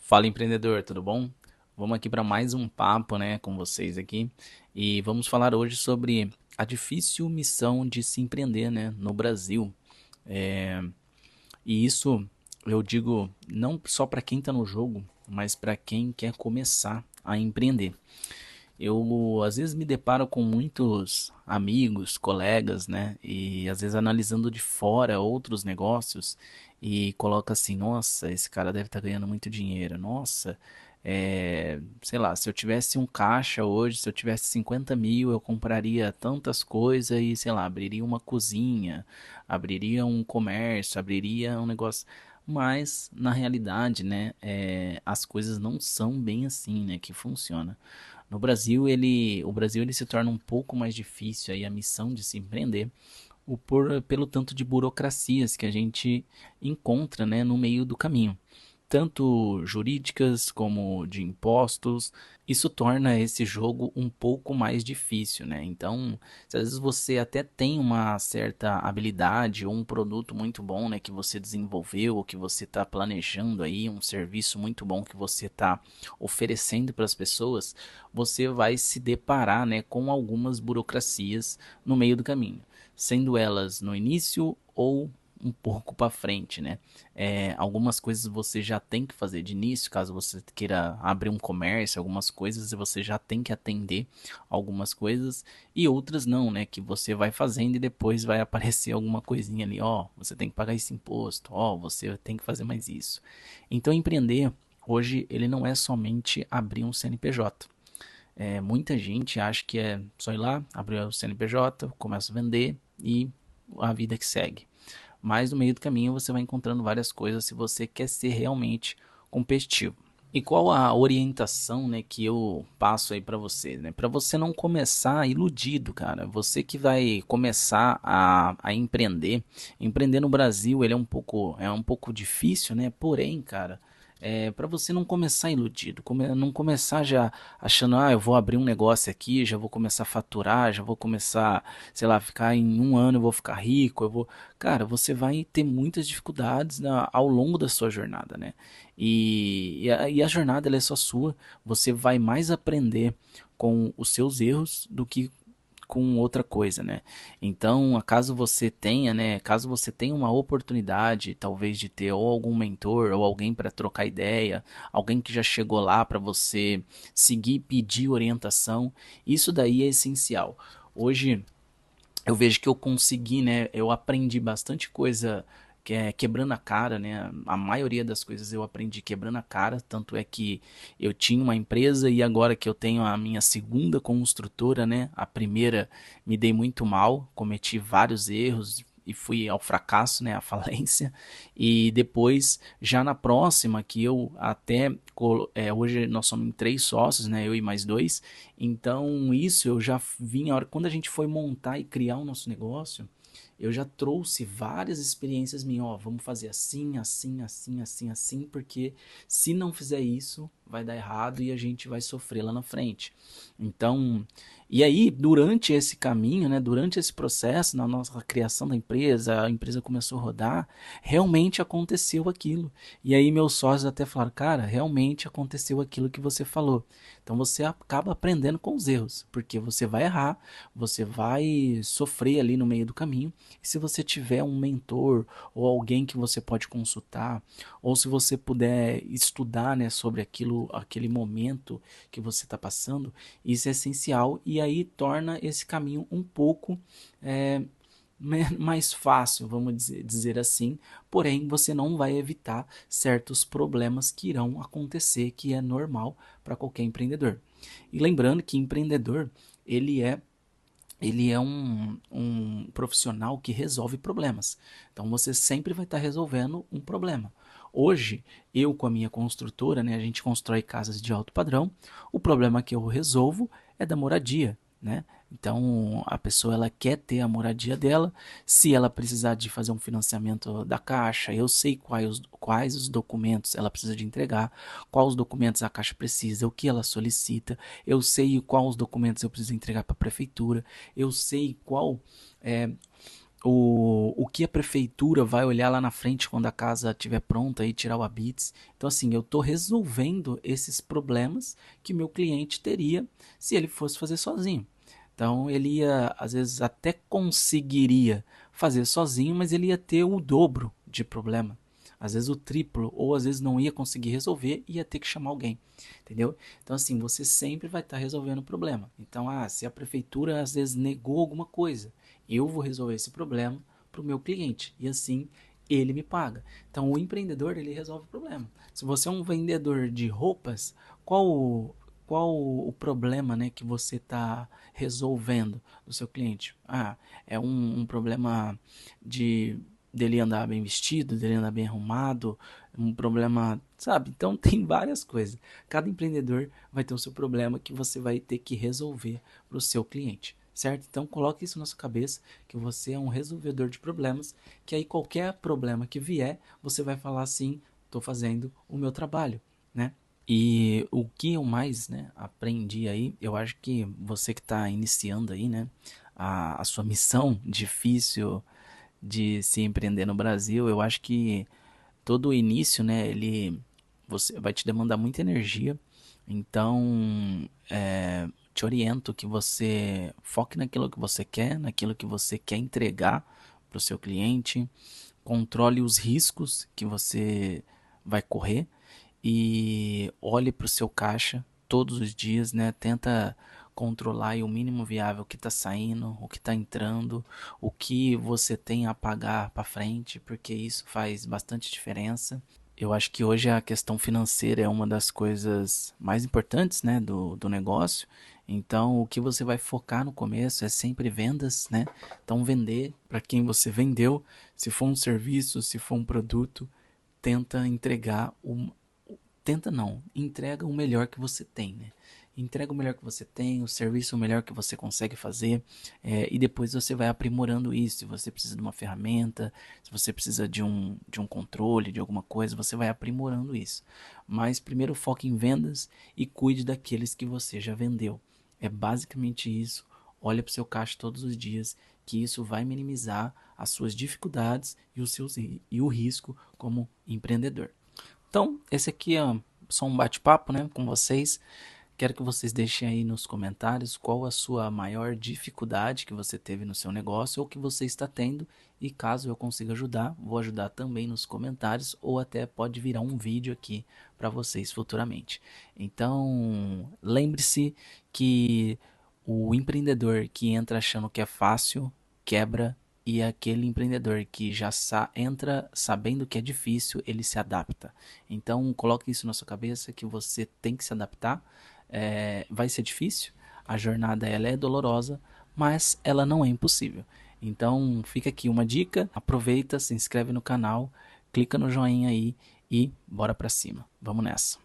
Fala empreendedor, tudo bom? Vamos aqui para mais um papo, né, com vocês aqui e vamos falar hoje sobre a difícil missão de se empreender, né, no Brasil. É, e isso eu digo não só para quem está no jogo, mas para quem quer começar a empreender. Eu às vezes me deparo com muitos amigos, colegas, né? E às vezes analisando de fora outros negócios e coloca assim: nossa, esse cara deve estar ganhando muito dinheiro. Nossa, sei lá, se eu tivesse um caixa hoje, se eu tivesse 50 mil, eu compraria tantas coisas e sei lá, abriria uma cozinha, abriria um comércio, abriria um negócio. Mas na realidade, né, as coisas não são bem assim, né, que funciona. No Brasil, o Brasil ele se torna um pouco mais difícil aí a missão de se empreender, pelo tanto de burocracias que a gente encontra, né, no meio do caminho, tanto jurídicas como de impostos. Isso torna esse jogo um pouco mais difícil, né? Então, se às vezes você até tem uma certa habilidade ou um produto muito bom, né, que você desenvolveu ou que você está planejando aí, um serviço muito bom que você está oferecendo para as pessoas, você vai se deparar, né, com algumas burocracias no meio do caminho, sendo elas no início ou um pouco para frente, né? Algumas coisas você já tem que fazer de início, caso você queira abrir um comércio, algumas coisas você já tem que atender algumas coisas e outras não, né? Que você vai fazendo e depois vai aparecer alguma coisinha ali, ó, você tem que pagar esse imposto, ó, você tem que fazer mais isso. Então empreender hoje ele não é somente abrir um CNPJ. Muita gente acha que é só ir lá, abrir o CNPJ, começa a vender e a vida que segue. Mas no meio do caminho você vai encontrando várias coisas se você quer ser realmente competitivo. E qual a orientação, né, que eu passo aí para você, né? Para você não começar iludido, cara. Você que vai começar a empreender. Empreender no Brasil, ele é um pouco difícil, né? Porém, cara, para você não começar iludido, não começar já achando, eu vou abrir um negócio aqui, já vou começar a faturar, já vou começar, sei lá, ficar em um ano eu vou ficar rico, eu vou, cara, você vai ter muitas dificuldades ao longo da sua jornada, né? E a jornada ela é só sua. Você vai mais aprender com os seus erros do que com outra coisa, né? Então, caso você tenha, né, caso você tenha uma oportunidade, talvez de ter ou algum mentor ou alguém para trocar ideia, alguém que já chegou lá para você seguir, pedir orientação, isso daí é essencial. Hoje eu vejo que eu consegui, né? Eu aprendi bastante coisa quebrando a cara, né? A maioria das coisas eu aprendi quebrando a cara, tanto é que eu tinha uma empresa e agora que eu tenho a minha segunda construtora, né? A primeira me dei muito mal, cometi vários erros e fui ao fracasso, né, à falência. E depois, já na próxima, que eu até hoje nós somos em três sócios, né, eu e mais dois. Então isso eu já vim a hora quando a gente foi montar e criar o nosso negócio, eu já trouxe várias experiências minhas, ó, vamos fazer assim, assim, assim, assim, assim, porque se não fizer isso, vai dar errado e a gente vai sofrer lá na frente. Então, e aí, durante esse caminho, né, durante esse processo, na nossa criação da empresa, a empresa começou a rodar, realmente aconteceu aquilo. E aí meus sócios até falaram, cara, realmente aconteceu aquilo que você falou. Então você acaba aprendendo com os erros, porque você vai errar, você vai sofrer ali no meio do caminho. E se você tiver um mentor ou alguém que você pode consultar, ou se você puder estudar, né, sobre aquilo, aquele momento que você está passando, isso é essencial e aí torna esse caminho um pouco é, mais fácil, vamos dizer assim, porém você não vai evitar certos problemas que irão acontecer, que é normal para qualquer empreendedor. E lembrando que empreendedor, ele é ele é um profissional que resolve problemas. Então você sempre vai estar resolvendo um problema. Hoje, eu com a minha construtora, né, a gente constrói casas de alto padrão. O problema que eu resolvo é da moradia, né? Então a pessoa ela quer ter a moradia dela. Se ela precisar de fazer um financiamento da Caixa, eu sei quais os documentos ela precisa de entregar, quais os documentos a Caixa precisa, o que ela solicita. Eu sei quais os documentos eu preciso entregar para a prefeitura. Eu sei qual é, o que a prefeitura vai olhar lá na frente quando a casa estiver pronta e tirar o habite. Então, assim, eu estou resolvendo esses problemas que meu cliente teria se ele fosse fazer sozinho. Então, ele ia, às vezes, até conseguiria fazer sozinho, mas ele ia ter o dobro de problema. Às vezes o triplo, ou às vezes não ia conseguir resolver e ia ter que chamar alguém, entendeu? Então, assim, você sempre vai estar resolvendo o problema. Então, se a prefeitura às vezes negou alguma coisa, eu vou resolver esse problema para o meu cliente e assim ele me paga. Então, o empreendedor ele resolve o problema. Se você é um vendedor de roupas, qual o problema, né, que você está resolvendo do seu cliente? É um problema de dele andar bem vestido, dele andar bem arrumado, um problema, sabe? Então tem várias coisas. Cada empreendedor vai ter o seu problema que você vai ter que resolver para o seu cliente, certo? Então coloque isso na sua cabeça que você é um resolvedor de problemas, que aí qualquer problema que vier, você vai falar assim, estou fazendo o meu trabalho, né? E o que eu mais, né, aprendi aí, eu acho que você que está iniciando aí, né, a sua missão difícil de se empreender no Brasil, eu acho que todo o início, né, ele você vai te demandar muita energia. Então, te oriento que você foque naquilo que você quer, naquilo que você quer entregar para o seu cliente, controle os riscos que você vai correr e olhe para o seu caixa todos os dias, né? Tenta controlar aí o mínimo viável que está saindo, o que está entrando, o que você tem a pagar para frente, porque isso faz bastante diferença. Eu acho que hoje a questão financeira é uma das coisas mais importantes, né, do negócio. Então, o que você vai focar no começo é sempre vendas, né? Então, vender para quem você vendeu, se for um serviço, se for um produto, tenta entregar tenta não, entrega o melhor que você tem, né? Entrega o melhor que você tem, o serviço o melhor que você consegue fazer, e depois você vai aprimorando isso. Se você precisa de uma ferramenta, se você precisa de um controle, de alguma coisa, você vai aprimorando isso. Mas primeiro foque em vendas e cuide daqueles que você já vendeu. É basicamente isso. Olha para o seu caixa todos os dias, que isso vai minimizar as suas dificuldades e o risco como empreendedor. Então, esse aqui é só um bate-papo, né, com vocês. Quero que vocês deixem aí nos comentários qual a sua maior dificuldade que você teve no seu negócio ou que você está tendo. E caso eu consiga ajudar, vou ajudar também nos comentários ou até pode virar um vídeo aqui para vocês futuramente. Então, lembre-se que o empreendedor que entra achando que é fácil, quebra, e aquele empreendedor que já entra sabendo que é difícil, ele se adapta. Então, coloque isso na sua cabeça que você tem que se adaptar. Vai ser difícil, a jornada ela é dolorosa, mas ela não é impossível. Então, fica aqui uma dica, aproveita, se inscreve no canal, clica no joinha aí e bora pra cima. Vamos nessa.